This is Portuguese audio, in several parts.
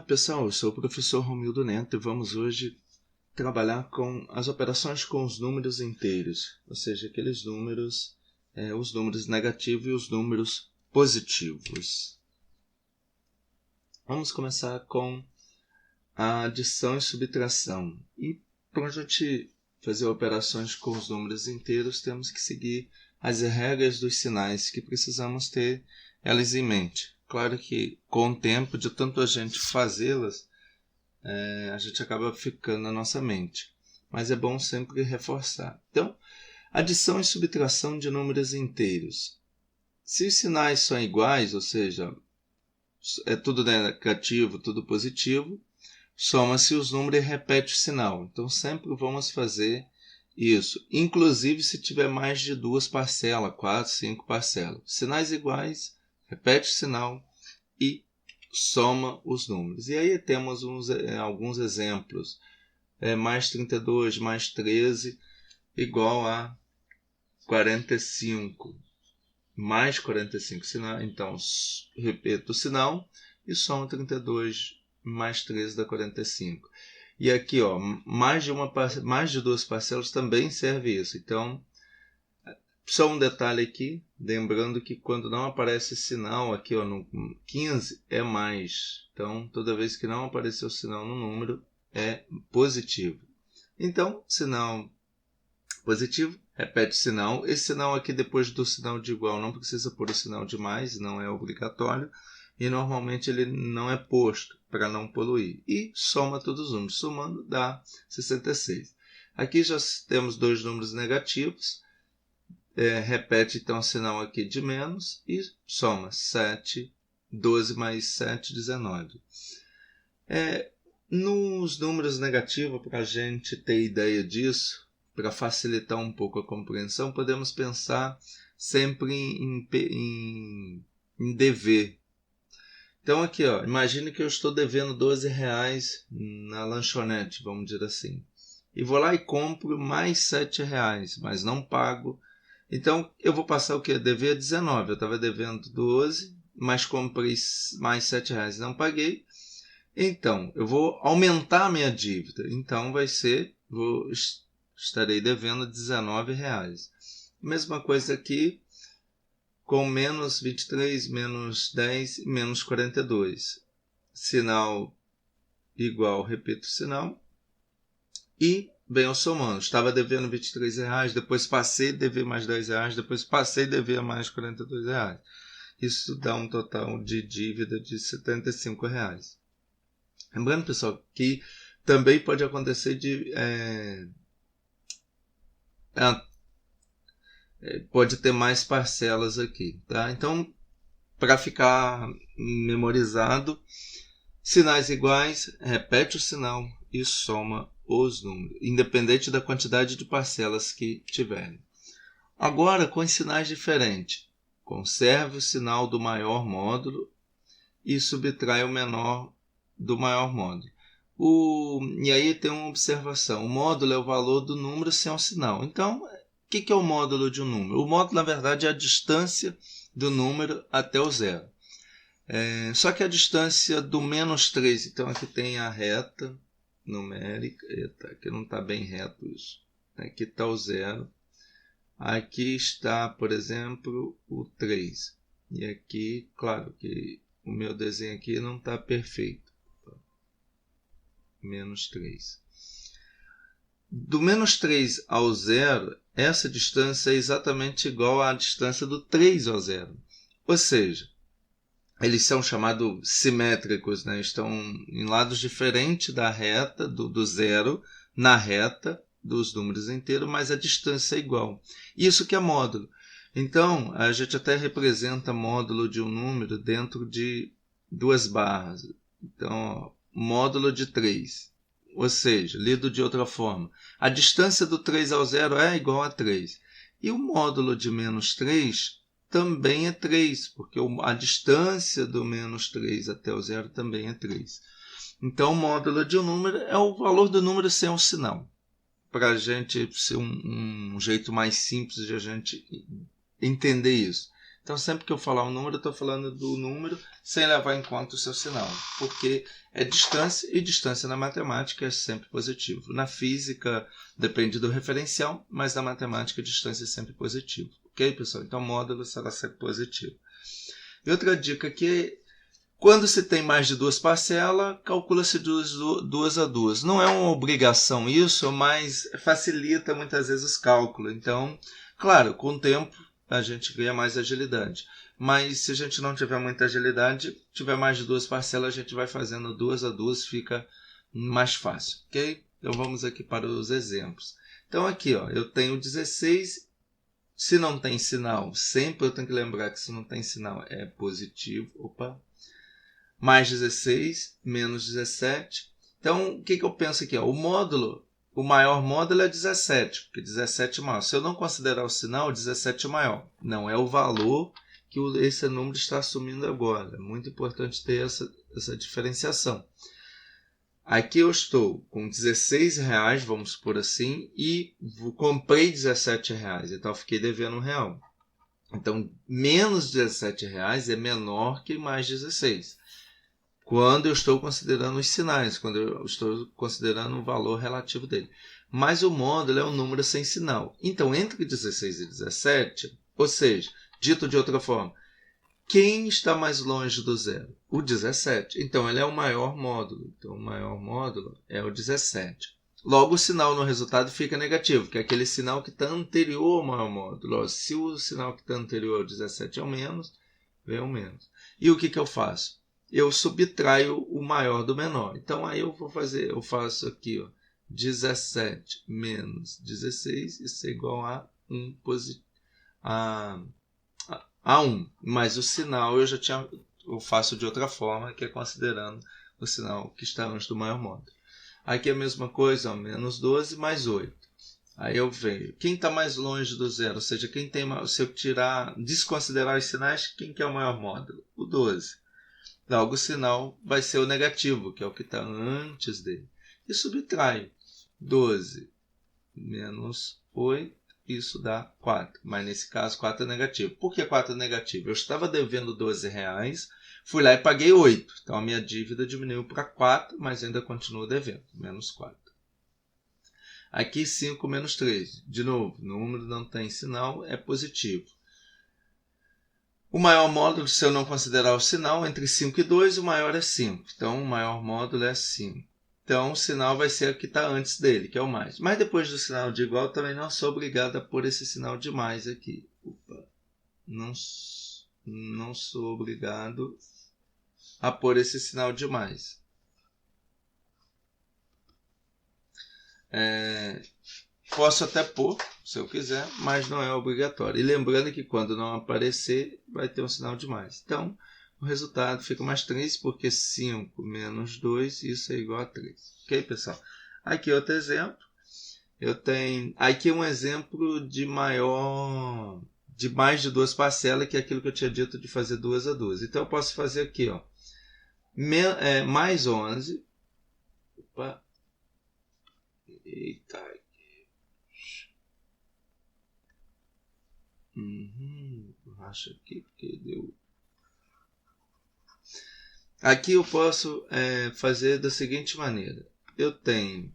pessoal, eu sou o professor Romildo Neto e vamos hoje trabalhar com as operações com os números inteiros, ou seja, aqueles números, os números negativos e os números positivos. Vamos começar com a adição e subtração. E para a gente fazer operações com os números inteiros, temos que seguir as regras dos sinais que precisamos ter elas em mente. Claro que com o tempo, de tanto a gente fazê-las, a gente acaba ficando na nossa mente. Mas é bom sempre reforçar. Então, adição e subtração de números inteiros. Se os sinais são iguais, ou seja, é tudo negativo, tudo positivo, soma-se os números e repete o sinal. Então, sempre vamos fazer isso. Inclusive, se tiver mais de duas parcelas, 4, 5 parcelas. Sinais iguais, repete o sinal e soma os números. E aí temos alguns exemplos. Mais 32 mais 13 igual a 45. Mais 45. Então, repito o sinal e soma 32 mais 13 dá 45. E aqui, mais de duas parcelas também serve isso. Então, só um detalhe aqui, lembrando que quando não aparece sinal aqui no 15 é mais. Então, toda vez que não aparecer o sinal no número, é positivo. Então, sinal positivo, repete o sinal. Esse sinal aqui, depois do sinal de igual, não precisa pôr o sinal de mais, não é obrigatório. E normalmente ele não é posto para não poluir. E soma todos os números. Somando dá 66. Aqui já temos dois números negativos. Repete então o sinal aqui de menos e soma 7, 12 mais 7, 19. Nos números negativos, para a gente ter ideia disso, para facilitar um pouco a compreensão, podemos pensar sempre em dever. Então aqui, imagine que eu estou devendo R$12 na lanchonete, vamos dizer assim. E vou lá e compro mais R$7, mas não pago. Então eu vou passar o quê? Dever 19. Eu estava devendo 12, mas comprei mais R$7 e não paguei. Então eu vou aumentar a minha dívida. Então vai ser, estarei devendo R$19. Mesma coisa aqui. Com menos 23, menos 10 e menos 42. Sinal igual, repito o sinal. E venho somando. Estava devendo R$23, depois passei a dever mais R$10, depois passei a dever mais R$42. Isso dá um total de dívida de R$75. Lembrando, pessoal, que também pode acontecer pode ter mais parcelas aqui, tá? Então, para ficar memorizado, sinais iguais, repete o sinal e soma os números, independente da quantidade de parcelas que tiverem. Agora, com sinais diferentes, conserve o sinal do maior módulo e subtrai o menor do maior módulo. E aí tem uma observação, o módulo é o valor do número sem o sinal. Então, o que é o módulo de um número? O módulo, na verdade, é a distância do número até o zero. Só que a distância do menos 3, então aqui tem a reta numérica, aqui não está bem reto isso. Aqui está o zero. Aqui está, por exemplo, o 3. E aqui, claro que o meu desenho aqui não está perfeito. Menos 3. Do menos 3 ao 0, essa distância é exatamente igual à distância do 3 ao 0. Ou seja, eles são chamados simétricos, né? Estão em lados diferentes da reta, do zero, na reta dos números inteiros, mas a distância é igual. Isso que é módulo. Então, a gente até representa módulo de um número dentro de duas barras. Então, módulo de 3. Ou seja, lido de outra forma, a distância do 3 ao 0 é igual a 3. E o módulo de menos 3 também é 3, porque a distância do menos 3 até o 0 também é 3. Então, o módulo de um número é o valor do número sem o sinal. Para a gente ser um jeito mais simples de a gente entender isso. Então, sempre que eu falar um número, eu estou falando do número sem levar em conta o seu sinal, porque é distância, e distância na matemática é sempre positivo. Na física, depende do referencial, mas na matemática, a distância é sempre positivo. Ok, pessoal? Então, módulo será sempre positivo. E outra dica aqui, quando se tem mais de duas parcelas, calcula-se duas a duas. Não é uma obrigação isso, mas facilita muitas vezes os cálculos. Então, claro, com o tempo a gente ganha mais agilidade. Mas se a gente não tiver muita agilidade, tiver mais de duas parcelas, a gente vai fazendo duas a duas, fica mais fácil. Ok? Então vamos aqui para os exemplos. Então aqui, ó, eu tenho 16. Se não tem sinal, sempre eu tenho que lembrar que se não tem sinal é positivo. Opa! Mais 16, menos 17. Então, o que eu penso aqui? Ó? O maior módulo é 17, porque 17 é maior. Se eu não considerar o sinal, 17 é maior. Não é o valor que esse número está assumindo agora. É muito importante ter essa diferenciação. Aqui eu estou com R$16, vamos supor assim, e comprei R$17, então eu fiquei devendo R$1. Então, menos R$17 é menor que mais 16. Quando eu estou considerando os sinais, quando eu estou considerando o valor relativo dele. Mas o módulo é um número sem sinal. Então, entre 16 e 17, ou seja, dito de outra forma, quem está mais longe do zero? O 17. Então, ele é o maior módulo. Então, o maior módulo é o 17. Logo, o sinal no resultado fica negativo, que é aquele sinal que está anterior ao maior módulo. Se o sinal que está anterior ao 17 é o menos, vem o menos. E o que eu faço? Eu subtraio o maior do menor. Então, aí eu faço aqui, ó, 17 menos 16, isso é igual a 1 positivo. A 1, mas o sinal eu faço de outra forma, que é considerando o sinal que está antes do maior módulo. Aqui é a mesma coisa, ó, menos 12 mais 8. Aí eu venho, quem está mais longe do zero, ou seja, quem tem, se eu desconsiderar os sinais, quem que é o maior módulo? O 12. Logo o sinal vai ser o negativo, que é o que está antes dele. E subtrai 12 menos 8. Isso dá 4, mas nesse caso 4 é negativo. Por que 4 é negativo? Eu estava devendo R$12, fui lá e paguei 8. Então a minha dívida diminuiu para 4, mas ainda continuo devendo, menos 4. Aqui 5 menos 3. De novo, o número não tem sinal, é positivo. O maior módulo, se eu não considerar o sinal, entre 5 e 2, o maior é 5. Então o maior módulo é 5. Então, o sinal vai ser o que está antes dele, que é o mais. Mas depois do sinal de igual, também não sou obrigado a pôr esse sinal de mais aqui. Opa. Não sou obrigado a pôr esse sinal de mais. Posso até pôr, se eu quiser, mas não é obrigatório. E lembrando que quando não aparecer, vai ter um sinal de mais. Então, o resultado fica mais 3, porque 5 menos 2, isso é igual a 3. Ok, pessoal? Aqui outro exemplo. Eu tenho aqui um exemplo de mais de duas parcelas, que é aquilo que eu tinha dito de fazer duas a duas. Então, eu posso fazer aqui, ó, mais 11. Opa. Eita. Acho aqui porque deu. Aqui eu posso fazer da seguinte maneira. Eu tenho,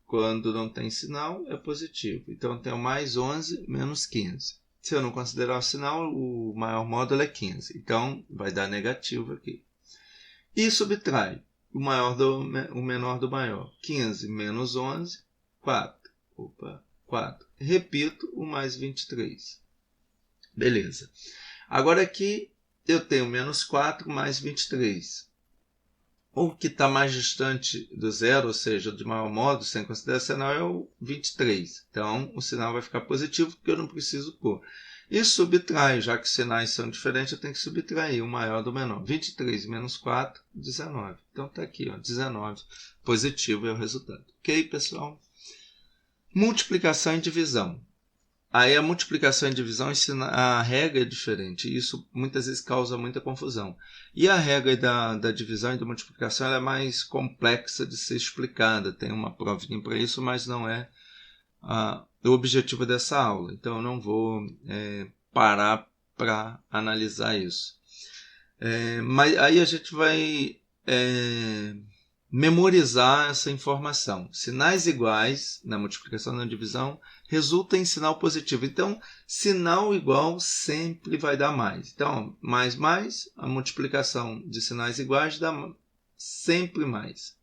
quando não tem sinal, é positivo. Então eu tenho mais 11 menos 15. Se eu não considerar o sinal, o maior módulo é 15. Então vai dar negativo aqui. E subtrai o menor do maior. 15 menos 11, 4. Opa, 4. Repito, o mais 23. Beleza. Agora aqui eu tenho menos 4 mais 23. O que está mais distante do zero, ou seja, de maior modo, sem considerar sinal, é o 23. Então, o sinal vai ficar positivo porque eu não preciso pôr. E subtrai, já que os sinais são diferentes, eu tenho que subtrair o maior do menor. 23 menos 4, 19. Então, está aqui, ó, 19. Positivo é o resultado. Ok, pessoal? Multiplicação e divisão. Aí a multiplicação e divisão, a regra é diferente. E isso muitas vezes causa muita confusão. E a regra da divisão e da multiplicação ela é mais complexa de ser explicada. Tem uma provinha para isso, mas não é o objetivo dessa aula. Então eu não vou parar para analisar isso. Mas aí a gente vai memorizar essa informação. Sinais iguais na multiplicação e na divisão resulta em sinal positivo. Então, sinal igual sempre vai dar mais. Então, mais, a multiplicação de sinais iguais dá sempre mais.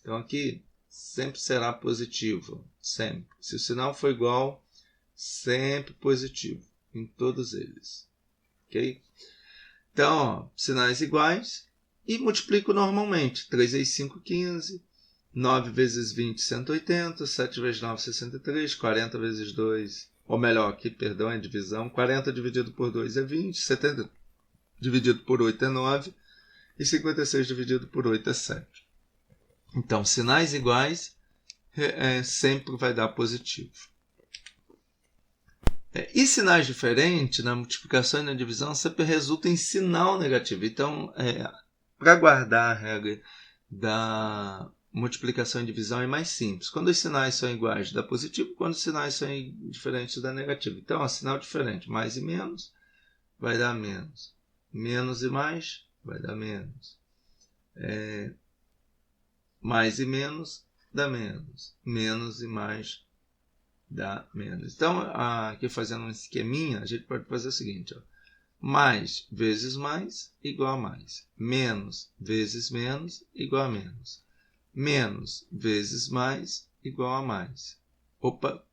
Então, aqui sempre será positivo. Sempre. Se o sinal for igual, sempre positivo em todos eles. Ok? Então, ó, sinais iguais. E multiplico normalmente. 3 vezes 5, 15. 9 vezes 20, 180. 7 vezes 9, 63. 40 vezes 2, ou melhor, aqui, perdão, é divisão. 40 dividido por 2 é 20. 70 dividido por 8 é 9. E 56 dividido por 8 é 7. Então, sinais iguais sempre vai dar positivo. E sinais diferentes, na multiplicação e na divisão, sempre resulta em sinal negativo. Então, para guardar a regra da multiplicação e divisão é mais simples. Quando os sinais são iguais, dá positivo. Quando os sinais são diferentes, dá negativo. Então, sinal diferente, mais e menos, vai dar menos. Menos e mais, vai dar menos. Mais e menos, dá menos. Menos e mais, dá menos. Então, aqui fazendo um esqueminha, a gente pode fazer o seguinte, ó. Mais vezes mais, igual a mais. Menos vezes menos, igual a menos. Menos vezes mais, igual a mais. Opa,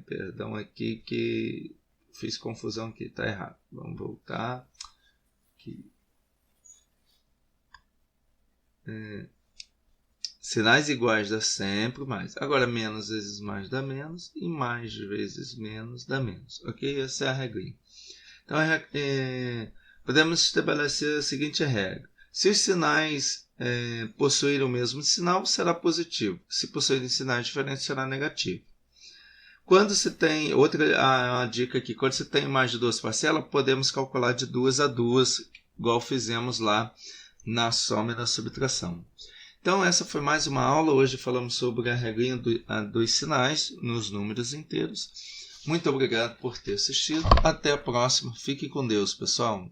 perdão aqui que fiz confusão aqui, está errado. Vamos voltar aqui. Sinais iguais dá sempre mais. Agora, menos vezes mais dá menos e mais vezes menos dá menos. Ok? Essa é a regrinha. Então, podemos estabelecer a seguinte regra. Se os sinais possuírem o mesmo sinal, será positivo. Se possuírem sinais diferentes, será negativo. Quando se tem, outra dica aqui, quando se tem mais de duas parcelas, podemos calcular de 2 a 2, igual fizemos lá na soma e na subtração. Então, essa foi mais uma aula. Hoje falamos sobre a regrinha dos sinais nos números inteiros. Muito obrigado por ter assistido. Até a próxima. Fique com Deus, pessoal.